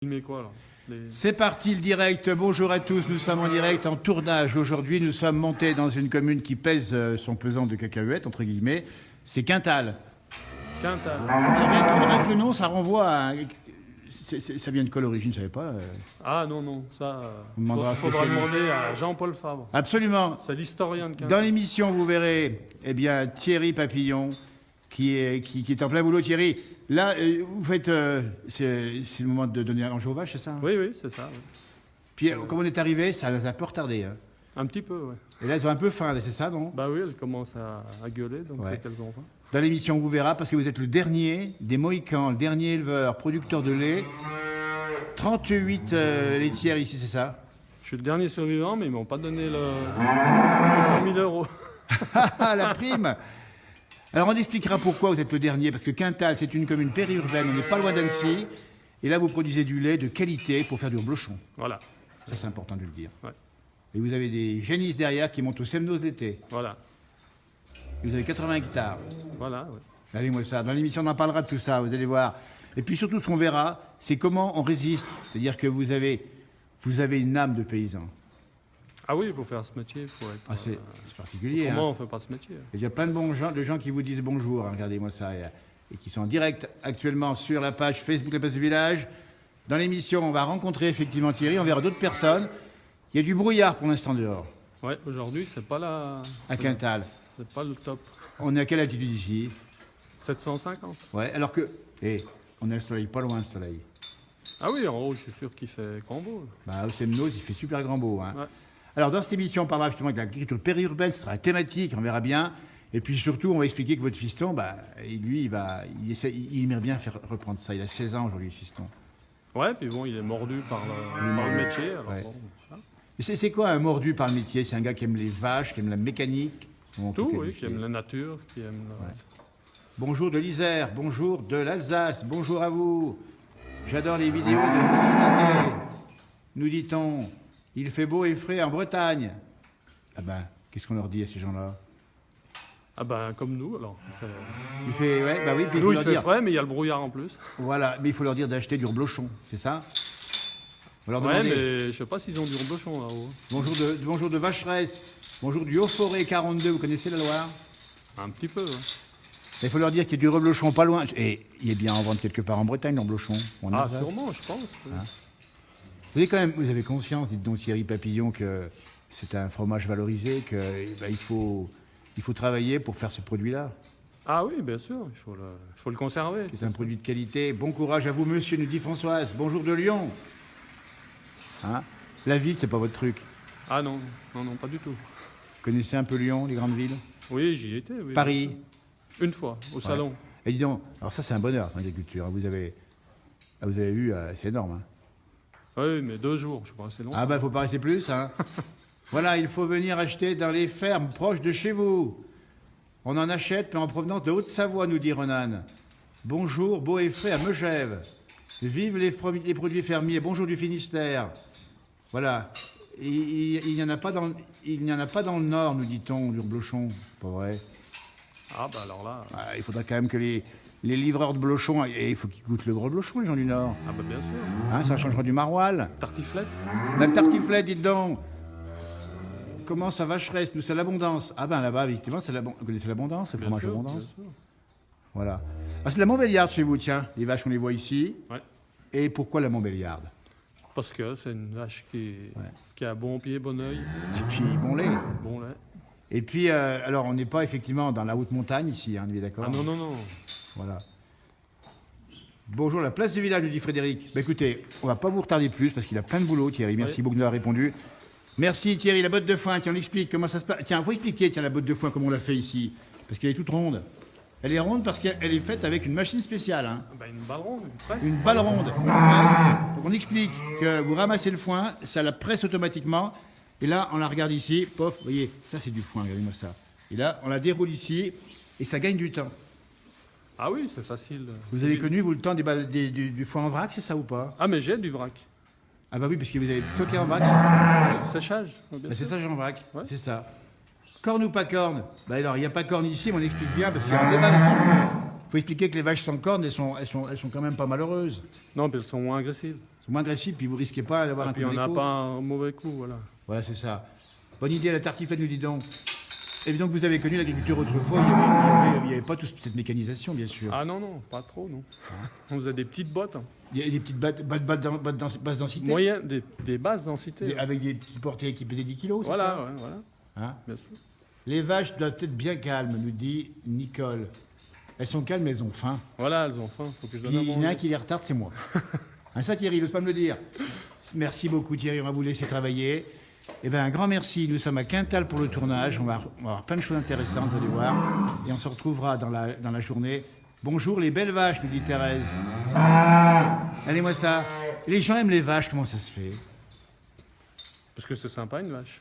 Filmer quoi là C'est parti le direct, bonjour à tous, nous sommes en direct en tournage aujourd'hui, nous sommes montés dans une commune qui pèse son pesant de cacahuètes, entre guillemets, c'est Quintal. Quintal. Rien que le nom, ça renvoie à... Ça vient de quelle origine, je ne savais pas. Ah non, ça, On demandera faudra demander à Jean-Paul Fabre. Absolument. C'est l'historien de Quintal. Dans l'émission, vous verrez, eh bien, Thierry Papillon, qui est en plein boulot. Thierry, là, vous faites... c'est le moment de donner à manger aux vaches, c'est ça? Oui, c'est ça. Oui. Puis, comme on est arrivé, ça a un peu retardé. Hein. Un petit peu, oui. Et là, elles ont un peu faim, c'est ça, non? Bah oui, elles commencent à gueuler, donc Ouais. c'est qu'elles ont faim. Dans l'émission, on vous verra, parce que vous êtes le dernier des Mohicans, le dernier éleveur, producteur de lait. 38 laitières ici, c'est ça? Je suis le dernier survivant, mais ils m'ont pas donné les 100 000 euros. La prime. Alors, on expliquera pourquoi vous êtes le dernier, parce que Quintal, c'est une commune périurbaine, on n'est pas loin d'Annecy. Et là, vous produisez du lait de qualité pour faire du reblochon. Voilà. Ça, c'est important de le dire. Ouais. Et vous avez des génisses derrière qui montent au Semnos l'été. Voilà. Vous avez 80 hectares. Voilà, oui. Allez-moi ça. Dans l'émission, on en parlera de tout ça, vous allez voir. Et puis surtout, ce qu'on verra, c'est comment on résiste. C'est-à-dire que vous avez une âme de paysan. Ah oui, pour faire ce métier, il faut être... Ah, c'est particulier. Comment Hein. on fait pas ce métier? Il y a plein de gens qui vous disent bonjour, hein, regardez-moi ça, et qui sont en direct actuellement sur la page Facebook La Place du Village. Dans l'émission, on va rencontrer effectivement Thierry, on verra d'autres personnes. Il y a du brouillard pour l'instant dehors, Ouais, aujourd'hui, c'est pas la... à Quintal. C'est pas le top. On est à quelle altitude ici? 750. Ouais, alors que... on a le soleil, pas loin le soleil. Ah oui, en haut, je suis sûr qu'il fait grand beau. Bah, au Semnos, il fait super grand beau. Hein. Ouais. Alors, dans cette émission, on parlera justement de l'agriculture périurbaine, ce sera la thématique, on verra bien. Et puis surtout, on va expliquer que votre fiston, bah, lui, il aimerait bien faire reprendre ça. Il a 16 ans aujourd'hui, le fiston. Ouais, puis bon, il est mordu par le métier. Alors Ouais. bon, voilà. Et c'est quoi un mordu par le métier? C'est un gars qui aime les vaches, qui aime la mécanique? Comment on peut Tout, oui, qualifier? qui aime la nature, qui aime... Ouais. Bonjour de l'Isère, bonjour de l'Alsace, bonjour à vous. J'adore les vidéos de proximité. Nous dit-on, il fait beau et frais en Bretagne. Ah ben, qu'est-ce qu'on leur dit à ces gens-là? Ah ben, comme nous, alors. Il fait, ouais, bah oui, puis Nous, il il faut fait leur dire, frais, mais il y a le brouillard en plus. voilà, mais il faut leur dire d'acheter du reblochon, c'est ça? On va leur Ouais, demander. mais je sais pas s'ils ont du reblochon là-haut. Bonjour de Vacheresse, bonjour du Haut-Forêt 42, vous connaissez la Loire? Un petit peu, ouais. Il faut leur dire qu'il y a du reblochon pas loin. Et il est bien en vente quelque part en Bretagne, le reblochon. En Ah, Alsace. sûrement, je pense. Oui. Hein? Vous avez conscience, dites donc Thierry Papillon, que c'est un fromage valorisé, qu'il faut travailler pour faire ce produit-là, Ah oui, bien sûr, il faut le conserver. qui est un produit de qualité. Bon courage à vous, monsieur, nous dit Françoise. Bonjour de Lyon. Hein? La ville, c'est pas votre truc. Ah non, pas du tout. Vous connaissez un peu Lyon, les grandes villes? Oui, j'y étais, oui. Paris. Une fois, au salon. Et dis donc, alors ça c'est un bonheur, l'agriculture. Vous avez vu, c'est énorme. Hein? Oui, mais 2 jours, je sais pas, c'est long. Ah ben, faut pas rester plus, hein. Voilà, il faut venir acheter dans les fermes proches de chez vous. On en achète, mais en provenance de Haute-Savoie, nous dit Ronan. Bonjour, beau et frais à Megève. Vive les produits fermiers. Bonjour du Finistère. Voilà. Il n'y en a pas dans le Nord, nous dit-on, du reblochon. Pas vrai. Ah bah alors là... Ah, il faudra quand même que les livreurs de blochon, et il faut qu'ils goûtent le reblochon, les gens du Nord. Ah bah bien sûr. Hein, ça changera du maroilles. Tartiflette. La tartiflette, dites donc. Comment ça vacheresse? Nous, c'est l'abondance. Ah ben là-bas, effectivement, vous connaissez l'abondance, le Bien fromage sûr, abondance? bien sûr. Voilà. Ah, c'est de la Montbéliarde chez vous, tiens. Les vaches, on les voit ici. Ouais. Et pourquoi la Montbéliarde? Parce que c'est une vache qui a bon pied, bon oeil, Et puis, bon lait. bon lait. Et puis, alors, on n'est pas effectivement dans la haute montagne ici, hein, on est d'accord? Ah non. Voilà. Bonjour, la place du village, nous dit Frédéric. Bah, écoutez, on va pas vous retarder plus parce qu'il a plein de boulot, Thierry. Merci Oui. beaucoup de nous avoir répondu. Merci Thierry, la botte de foin, tiens, on explique comment ça se passe. Tiens, faut expliquer, tiens, la botte de foin, comment on l'a fait ici. Parce qu'elle est toute ronde. Elle est ronde parce qu'elle est faite avec une machine spéciale. Hein. Bah, une balle ronde, une presse. Une balle ronde. Une presse. Donc on explique que vous ramassez le foin, ça la presse automatiquement. Et là, on la regarde ici, pof, vous voyez, ça c'est du foin, regardez-moi ça. Et là, on la déroule ici, et ça gagne du temps. Ah oui, c'est facile. Vous avez connu, vous, le temps du foin en vrac, c'est ça ou pas? Ah mais j'ai du vrac. Ah bah oui, parce que vous avez stocké en vrac. Séchage, bien Bah, c'est sûr. ça, Jean Vrac, Ouais. c'est ça. Corne ou pas corne? Bah alors, il n'y a pas de corne ici, mais on explique bien, parce qu'il y a un débat là-dessus. Il faut expliquer que les vaches sans corne, elles sont quand même pas malheureuses. Non, puis elles sont moins agressives. C'est moins agressif, puis vous risquez pas d'avoir Et un puis coup on dans n'a les côtes. pas un mauvais coup, voilà. Voilà, c'est ça. Bonne idée, la tartiflette, nous dit donc. Et donc, vous avez connu l'agriculture autrefois, il n'y avait pas toute cette mécanisation, bien sûr. Ah non, non, pas trop, non. On faisait des petites bottes, hein. Il y a des petites basse densité, Moyen, des basses densités. Ouais. avec des petits portés qui pesaient 10 kilos, c'est Voilà, ça ouais, voilà, Hein bien sûr. Les vaches doivent être bien calmes, nous dit Nicole. Elles sont calmes, mais elles ont faim. Voilà, elles ont faim, faut que je donne à Il y en a un manger. qui les retarde, c'est moi. Hein, ça, Thierry, n'ose pas me le dire. Merci beaucoup, Thierry, on va vous laisser travailler. Eh bien, un grand merci. Nous sommes à Quintal pour le tournage. On va avoir plein de choses intéressantes, vous allez voir. Et on se retrouvera dans la journée. Bonjour les belles vaches, nous dit Thérèse. Allez-moi ça. Les gens aiment les vaches, comment ça se fait? Parce que c'est sympa, une vache.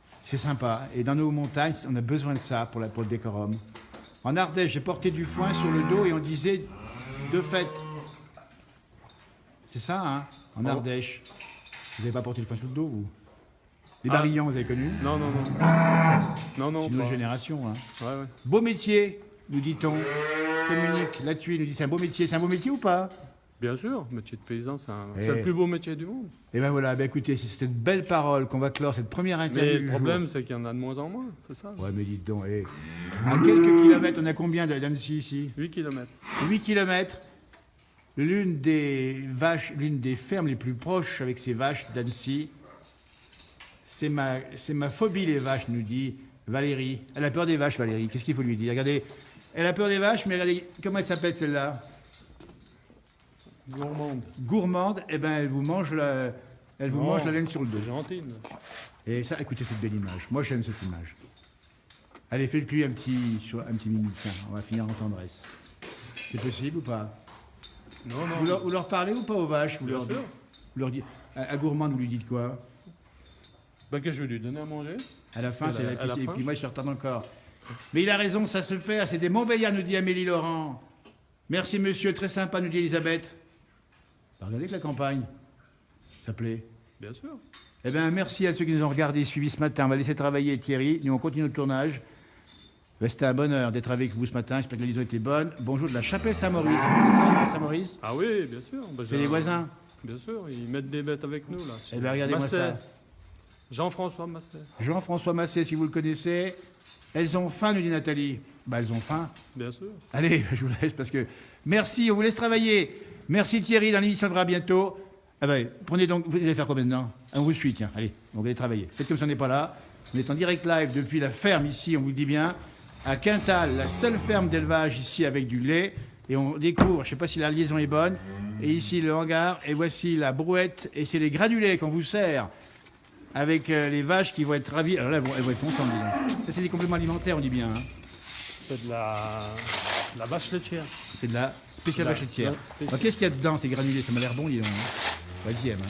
C'est sympa. Et dans nos montagnes, on a besoin de ça pour le décorum. En Ardèche, j'ai porté du foin sur le dos et on disait de fête. C'est ça, hein? En Oh. Ardèche. Vous n'avez pas porté le foin sur le dos, vous? Les Ah. barillons, vous avez connu? Non, non, non. Non, non, C'est une autre pas. génération, hein. Ouais, ouais. Beau métier, nous dit-on. Communique, là-dessus, nous dit c'est un beau métier. C'est un beau métier ou pas? Bien sûr, métier de paysan, c'est Eh. le plus beau métier du monde. Et ben voilà, ben écoutez, c'est cette belle parole qu'on va clore cette première interview Mais du le jour. problème, c'est qu'il y en a de moins en moins, c'est ça. Ouais, mais dites donc, à quelques kilomètres, on a combien d'Annecy ici? 8 km. 8 kilomètres. L'une des fermes les plus proches avec ces vaches d'Annecy, c'est ma phobie, les vaches, nous dit Valérie. Elle a peur des vaches, Valérie. Qu'est-ce qu'il faut lui dire? Regardez, elle a peur des vaches, mais regardez, comment elle s'appelle celle-là? Gourmande. Gourmande, eh ben, elle vous mange la laine sur le dos. C'est gentil. une vache. Et ça, écoutez cette belle image. Moi, j'aime cette image. Allez, faites-lui un petit minute. Tiens, on va finir en tendresse. C'est possible ou pas? Non, Vous non. leur parlez ou pas aux vaches? Vous Bien leur, sûr. vous leur dites, à Gourmande, vous lui dites quoi? Bah, que je vais lui donner à manger. À la fin, Parce c'est qu'à la la- à la piscine. Et fin. puis moi, je retarde encore. Mais il a raison, ça se perd. C'est des Montbéliards, nous dit Amélie Laurent. Merci, monsieur. Très sympa, nous dit Elisabeth. Bah, regardez que la campagne. Ça plaît. Bien sûr. Eh bien, merci à ceux qui nous ont regardés et suivis ce matin. On va laisser travailler Thierry. Nous, on continue notre tournage. Ben, c'était un bonheur d'être avec vous ce matin. J'espère que la liaison était bonne. Bonjour de la Chapelle Saint-Maurice. Vous connaissez la Chapelle Saint-Maurice? Ah oui, bien sûr. Bah, C'est les voisins. Bien sûr, ils mettent des bêtes avec nous, là. Eh bien, regardez-moi Masset. ça. Jean-François Masset. Jean-François Massé, si vous le connaissez. Elles ont faim, nous dit Nathalie. Bah, elles ont faim. Bien sûr. Allez, je vous laisse parce que... Merci, on vous laisse travailler. Merci Thierry, dans l'émission sera bientôt. Ah ben, prenez donc... Vous allez faire combien de temps? On vous suit, tiens. Allez, on va aller travailler. Faites comme si on n'est pas là. On est en direct live depuis la ferme ici, on vous le dit bien, à Quintal, la seule ferme d'élevage ici avec du lait. Et on découvre, je ne sais pas si la liaison est bonne, et ici le hangar, et voici la brouette, et c'est les granulés qu'on vous sert, avec les vaches qui vont être ravies. Alors là, elles vont être contentes, dis donc. Ça, c'est des compléments alimentaires, on dit bien. Hein. C'est de la vache laitière. C'est de la spéciale La- vache laitière. la spéciale. Alors, qu'est-ce qu'il y a dedans, ces granulés? Ça m'a l'air bon, dis donc. Hein. Vas-y, Em, hein.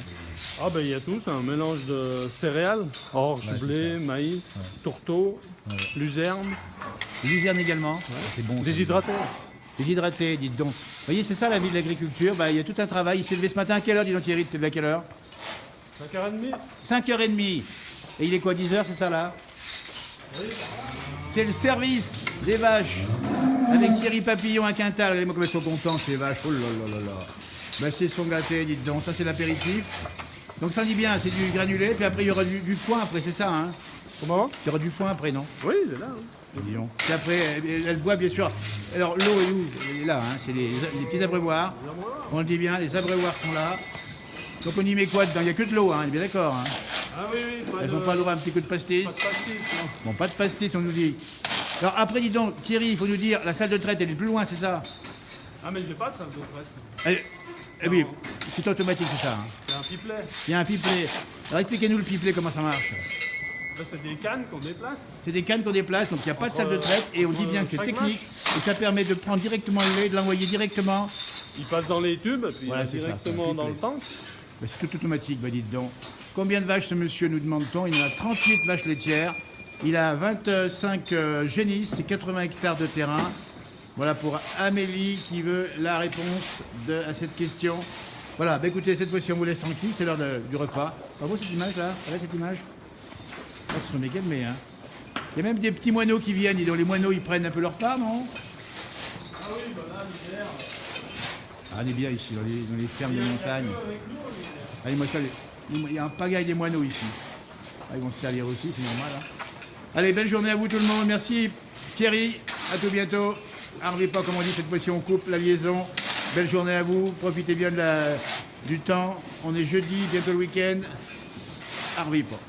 Ah ben il y a tout, c'est un mélange de céréales, orge, Ouais, c'est blé, ça. maïs, tourteau, luzerne, Luzerne également. C'est bon. ça. déshydraté. Déshydraté, dites donc. Vous voyez, c'est ça la vie de l'agriculture. Bah, il y a tout un travail. Il s'est levé ce matin à quelle heure, dis donc Thierry? Tu t'es levé à quelle heure? 5h30. 5h30. Et il est quoi, 10h, c'est ça là? C'est le service des vaches. Avec Thierry Papillon à Quintal. Regardez-moi comme elles sont contentes, ces vaches. Oh là là là là. Bah, c'est son gâté, dites donc. Ça, c'est l'apéritif. Donc, ça dit bien, c'est du granulé. Puis après, il y aura du foin après, c'est ça, hein? Comment? Il y aura du foin après, non? Oui, il est là. Oui. Dis donc. Puis après, elle boit, bien sûr. Alors, l'eau est où? Elle est là, hein. C'est les petits abreuvoirs. On le dit bien, les abreuvoirs sont là. Donc, on y met quoi dedans? Il n'y a que de l'eau, hein. On est bien d'accord, hein. Ah oui, oui, pas Elles de, vont pas avoir un petit coup de pastis. pas de pastis, non. Bon, pas de pastis, on nous dit. Alors, après, dis donc, Thierry, il faut nous dire, la salle de traite, elle est plus loin, c'est ça? Ah mais j'ai pas de salle de traite. Eh oui, c'est automatique, c'est ça. Hein. C'est un pipelet. Il y a un pipelet. Alors, expliquez-nous le pipelet, comment ça marche. Là c'est des cannes qu'on déplace. C'est des cannes qu'on déplace, donc il n'y a pas de salle de traite, et on dit bien que c'est chaque technique, et ça permet de prendre directement le lait, de l'envoyer directement. Il passe dans les tubes, puis Voilà, il va c'est ça, directement c'est un dans le pipelet. tank. Ben, c'est tout automatique, bah dites donc. Combien de vaches ce monsieur, nous demande-t-on? Il en a 38 vaches laitières. Il a 25 génisses et 80 hectares de terrain. Voilà pour Amélie qui veut la réponse à cette question. Voilà, bah écoutez, cette fois-ci on vous laisse tranquille, c'est l'heure du repas. Bravo cette image là, regardez cette image. Ah, ce sont des calmés, hein. Il y a même des petits moineaux qui viennent, et dont les moineaux ils prennent un peu leur part, non? Ah oui, bah là l'hiver. Ah, on est bien ici, dans les fermes de montagne. Allez, moi, il y a un pagaille des moineaux ici. Ah, ils vont se servir aussi, c'est normal. Hein. Allez, belle journée à vous tout le monde. Merci Thierry, à tout bientôt. Harvey pas, comme on dit, cette fois-ci on coupe la liaison. Belle journée à vous, profitez bien du temps. On est jeudi, bientôt le week-end. Harvey pas.